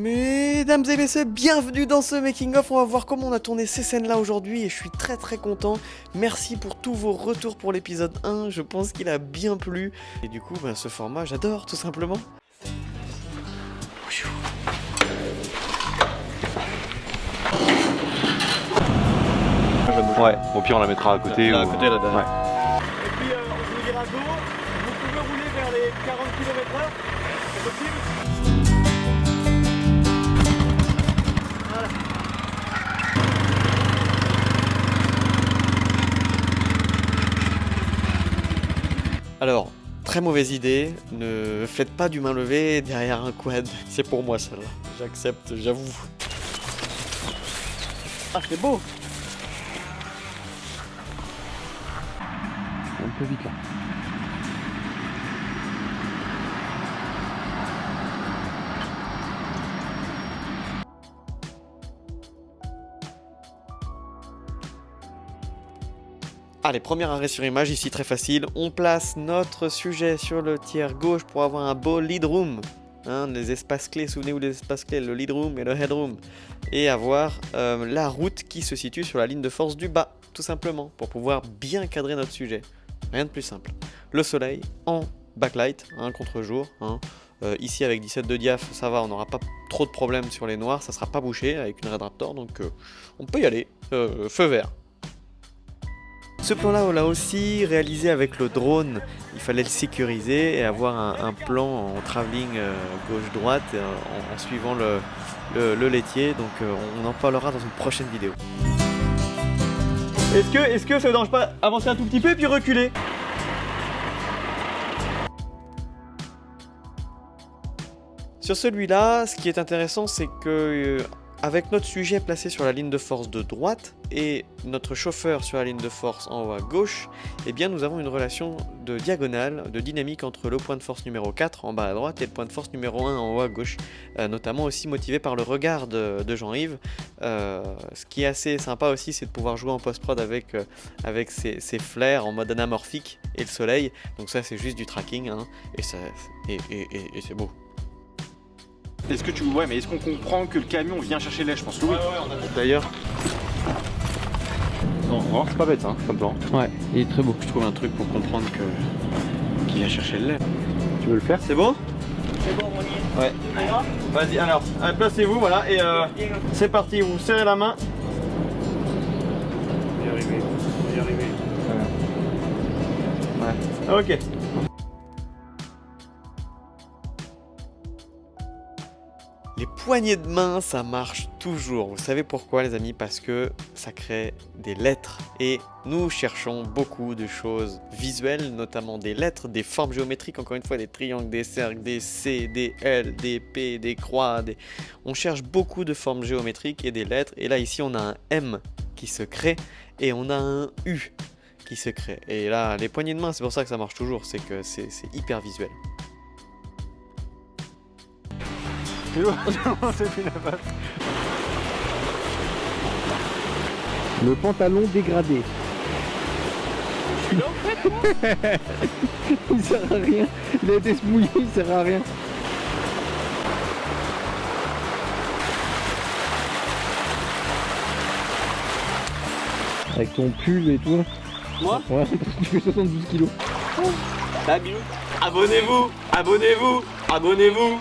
Mesdames et messieurs, bienvenue dans ce making of. On va voir comment on a tourné ces scènes là aujourd'hui et je suis très content. Merci pour tous vos retours pour l'épisode 1, je pense qu'il a bien plu. Et du coup, ce format j'adore tout simplement. Ouais, au pire on la mettra à côté. À côté là dedans. Ouais. Et puis on vous dira go, vous pouvez rouler vers les 40 km/h, c'est possible. Voilà. Alors, très mauvaise idée, ne faites pas du main levée derrière un quad. C'est pour moi celle-là, j'accepte, j'avoue. Ah c'est beau. Un peu vite là. Allez, premier arrêt sur image, ici très facile. On place notre sujet sur le tiers gauche pour avoir un beau lead room. Les espaces clés, souvenez-vous des espaces clés, le lead room et le headroom. Et avoir la route qui se situe sur la ligne de force du bas, tout simplement, pour pouvoir bien cadrer notre sujet. Rien de plus simple. Le soleil en backlight, contre-jour. Ici avec 17 de diaph, ça va, on n'aura pas trop de problèmes sur les noirs, ça sera pas bouché avec une Red Raptor, donc on peut y aller. Feu vert. Ce plan-là, on l'a aussi réalisé avec le drone. Il fallait le sécuriser et avoir un plan en travelling gauche-droite en suivant le laitier. Donc on en parlera dans une prochaine vidéo. Est-ce que ça ne dérange pas avancer un tout petit peu et puis reculer? Sur celui-là, ce qui est intéressant, c'est que avec notre sujet placé sur la ligne de force de droite et notre chauffeur sur la ligne de force en haut à gauche, eh bien nous avons une relation de diagonale, de dynamique entre le point de force numéro 4 en bas à droite et le point de force numéro 1 en haut à gauche, notamment aussi motivé par le regard de Jean-Yves. Ce qui est assez sympa aussi, c'est de pouvoir jouer en post-prod avec ces flares en mode anamorphique et le soleil. Donc ça c'est juste du tracking et c'est beau. Est-ce que est-ce qu'on comprend que le camion vient chercher l'air? Je pense que oui. D'ailleurs, Non, c'est pas bête comme plan. ouais, il est très beau. Je trouve un truc pour comprendre qu'il vient chercher le lait. Tu veux le faire? C'est bon? C'est bon, on y est. Ouais. Vas-y, alors, placez-vous, voilà, et c'est parti, vous serrez la main. On va y arriver. On va y arriver. Ouais. Ok. Les poignées de main, ça marche toujours. Vous savez pourquoi, les amis? Parce que ça crée des lettres. Et nous cherchons beaucoup de choses visuelles, notamment des lettres, des formes géométriques, encore une fois, des triangles, des cercles, des C, des L, des P, des croix. On cherche beaucoup de formes géométriques et des lettres. Et là, ici, on a un M qui se crée et on a un U qui se crée. Et là, les poignées de main, c'est pour ça que ça marche toujours. C'est que c'est hyper visuel. Le pantalon dégradé. Il sert à rien. Il a été mouillé, il sert à rien. Avec ton pull et tout. Moi? Ouais, tu fais 72 kilos. Salut. Abonnez-vous, abonnez-vous, abonnez-vous.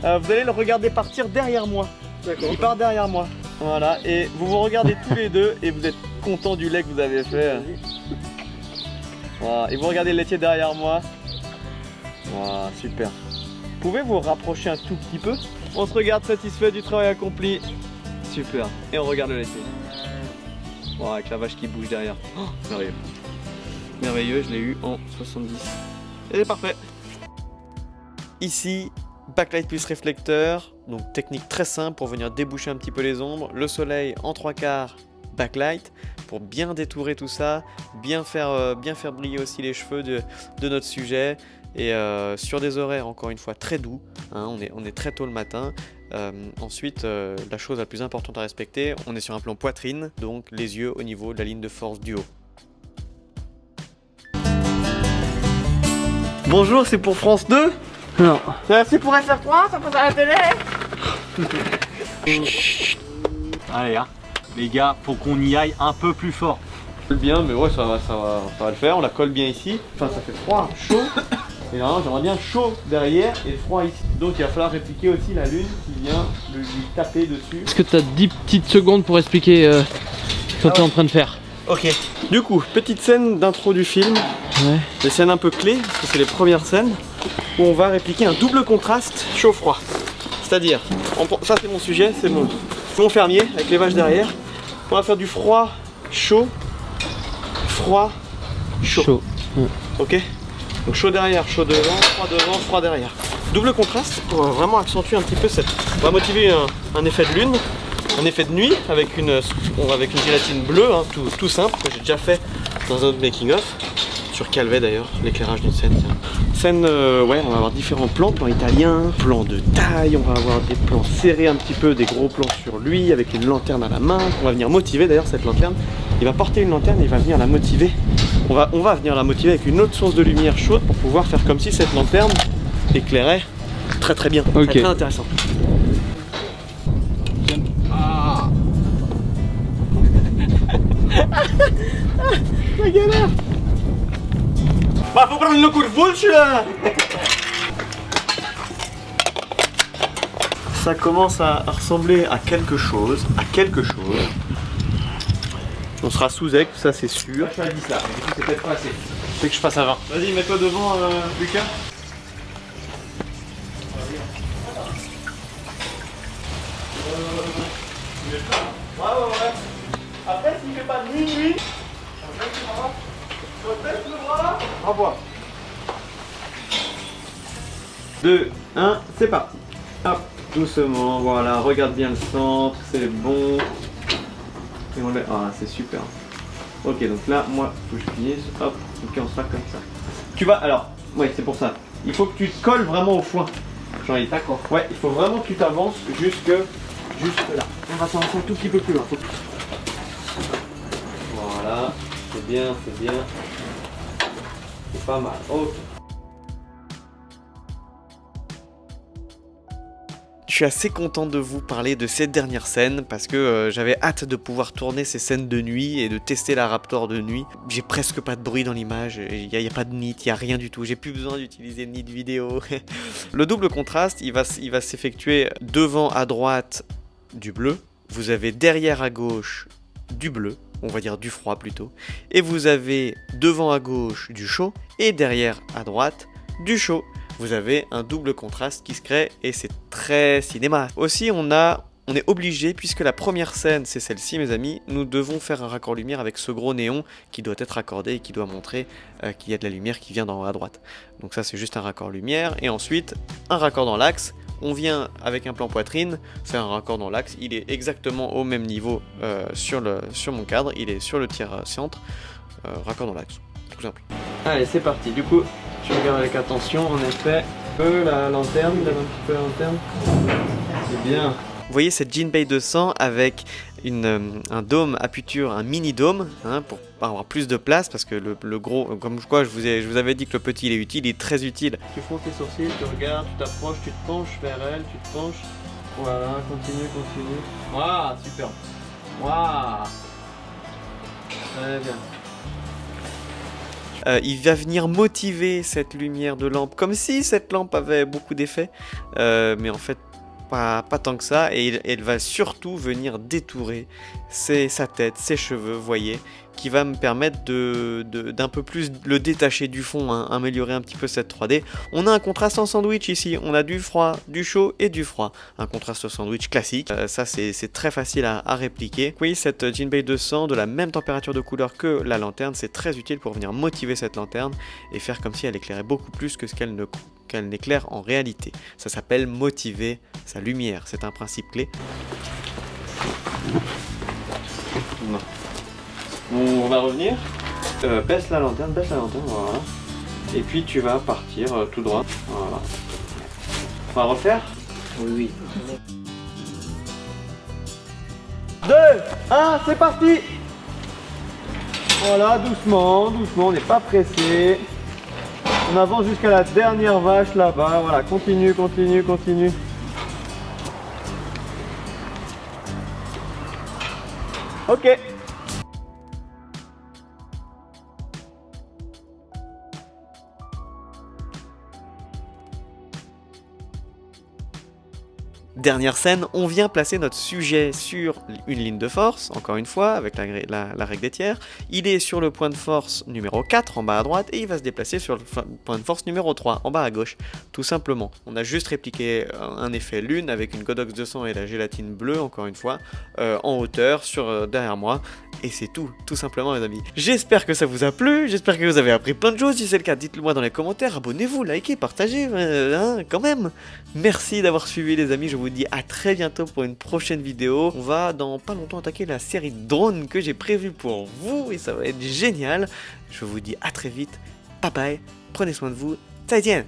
Vous allez le regarder partir derrière moi. Il part derrière moi. Voilà, et vous vous regardez tous les deux et vous êtes content du lait que vous avez fait. Voilà, et vous regardez le laitier derrière moi. Voilà, super. Pouvez vous rapprocher un tout petit peu? On se regarde satisfait du travail accompli. Super. Et on regarde le laitier. Voilà, avec la vache qui bouge derrière. Oh, merveilleux. Merveilleux, je l'ai eu en 70. Et c'est parfait. Ici, backlight plus réflecteur, donc technique très simple pour venir déboucher un petit peu les ombres. Le soleil en 3/4 backlight pour bien détourer tout ça, bien faire briller aussi les cheveux de notre sujet. et sur des horaires encore une fois très doux, hein, on est très tôt le matin. Ensuite, la chose la plus importante à respecter, on est sur un plan poitrine, donc les yeux au niveau de la ligne de force du haut. Bonjour, c'est pour France 2? Non. C'est pour FR3, ça passe à la télé? Allez, hein. Les gars, faut qu'on y aille un peu plus fort. Bien, mais ouais, ça va le faire, on la colle bien ici. Enfin, ça fait froid, chaud. Et normalement, j'aimerais bien chaud derrière et froid ici. Donc, il va falloir répliquer aussi la lune qui vient lui taper dessus. Est-ce que tu as 10 petites secondes pour expliquer ce que tu es en train de faire? Ok. Du coup, petite scène d'intro du film. Ouais. Des scènes un peu clés, parce que c'est les premières scènes, où on va répliquer un double contraste chaud-froid. C'est-à-dire, ça c'est mon sujet, c'est mon fermier avec les vaches derrière. On va faire du froid, chaud, froid, chaud. Ok? Donc chaud derrière, chaud devant, froid derrière. Double contraste pour vraiment accentuer un petit peu cette... On va motiver un effet de lune, un effet de nuit avec une gélatine bleue, hein, tout simple, que j'ai déjà fait dans un autre making-of. Sur Calvet d'ailleurs, l'éclairage d'une scène. Scène, ouais, on va avoir différents plans, plan italien, plan de taille, on va avoir des plans serrés un petit peu, des gros plans sur lui, avec une lanterne à la main, qu'on va venir motiver d'ailleurs cette lanterne. Il va porter une lanterne et il va venir la motiver. On va venir la motiver avec une autre source de lumière chaude pour pouvoir faire comme si cette lanterne éclairait très bien, okay. Très intéressant. La galère. Bah faut prendre le coup de boule celui-là. Ça commence à ressembler à quelque chose, On sera sous aigle, ça c'est sûr. Je suis à 10 là, mais du coup c'est peut-être pas assez. C'est que je passe à 20. Vas-y, mets-toi devant Lucas. Ouais. Après s'il fait pas nuit, baisse le bras. Renvoie. 2, 1, c'est parti. Hop, doucement, voilà, regarde bien le centre, c'est bon. Et on lève. Ah, c'est super. Ok, donc là, moi, faut que je finisse. Hop, ok, on sera comme ça. Tu vas, alors, ouais, c'est pour ça. Il faut que tu te colles vraiment au foin. Jean-Yves, d'accord. Ouais, il faut vraiment que tu t'avances jusque là. On va s'avancer un tout petit peu plus loin. Voilà, c'est bien. C'est pas mal. Ok. Je suis assez content de vous parler de cette dernière scène parce que j'avais hâte de pouvoir tourner ces scènes de nuit et de tester la Raptor de nuit. J'ai presque pas de bruit dans l'image, il n'y a pas de nit, il n'y a rien du tout, j'ai plus besoin d'utiliser de nit vidéo. Le double contraste, il va s'effectuer devant à droite du bleu, vous avez derrière à gauche du bleu, on va dire du froid plutôt, et vous avez devant à gauche du chaud et derrière à droite du chaud. Vous avez un double contraste qui se crée et c'est très cinéma. Aussi, on est obligé, puisque la première scène c'est celle-ci mes amis, nous devons faire un raccord lumière avec ce gros néon qui doit être accordé et qui doit montrer qu'il y a de la lumière qui vient d'en haut à droite. Donc ça c'est juste un raccord lumière et ensuite un raccord dans l'axe. On vient avec un plan poitrine faire un raccord dans l'axe, il est exactement au même niveau sur mon cadre, il est sur le tiers centre, raccord dans l'axe, tout simple. Allez c'est parti, du coup tu regardes avec attention, en effet, la lanterne, lève un petit peu la lanterne. C'est bien. Vous voyez cette Jean Bay 200 avec un dôme à puture, un mini dôme, hein, pour avoir plus de place parce que le gros, comme quoi je vous avais dit que le petit il est utile, il est très utile. Tu fronces tes sourcils, tu regardes, tu t'approches, tu te penches vers elle, tu te penches. Voilà, continue. Waouh, super. Waouh. Très bien. Il va venir motiver cette lumière de lampe, comme si cette lampe avait beaucoup d'effets, mais en fait pas tant que ça, et elle va surtout venir détourer sa tête, ses cheveux, vous voyez, qui va me permettre d'un peu plus le détacher du fond, hein, améliorer un petit peu cette 3D. On a un contraste en sandwich ici, on a du froid, du chaud et du froid. Un contraste sandwich classique, ça c'est très facile à répliquer. Oui, cette Jean Bay 200 de la même température de couleur que la lanterne, c'est très utile pour venir motiver cette lanterne et faire comme si elle éclairait beaucoup plus que ce qu'elle n'éclaire en réalité. Ça s'appelle motiver sa lumière, c'est un principe clé. On va revenir. Baisse la lanterne, voilà. Et puis tu vas partir tout droit. Voilà. On va refaire? Oui. 2, 1, c'est parti! Voilà, doucement, doucement, on n'est pas pressé. On avance jusqu'à la dernière vache là-bas. Voilà, continue, continue, continue. Ok. Dernière scène, on vient placer notre sujet sur une ligne de force, encore une fois, avec la règle des tiers. Il est sur le point de force numéro 4 en bas à droite et il va se déplacer sur le point de force numéro 3 en bas à gauche, tout simplement. On a juste répliqué un effet lune avec une Godox 200 et la gélatine bleue, encore une fois, en hauteur, derrière moi. Et c'est tout simplement les amis. J'espère que ça vous a plu, j'espère que vous avez appris plein de choses. Si c'est le cas, dites-le moi dans les commentaires, abonnez-vous, likez, partagez, quand même. Merci d'avoir suivi les amis, je vous dis à très bientôt pour une prochaine vidéo. On va dans pas longtemps attaquer la série de drones que j'ai prévue pour vous et ça va être génial. Je vous dis à très vite, bye bye, prenez soin de vous, 再见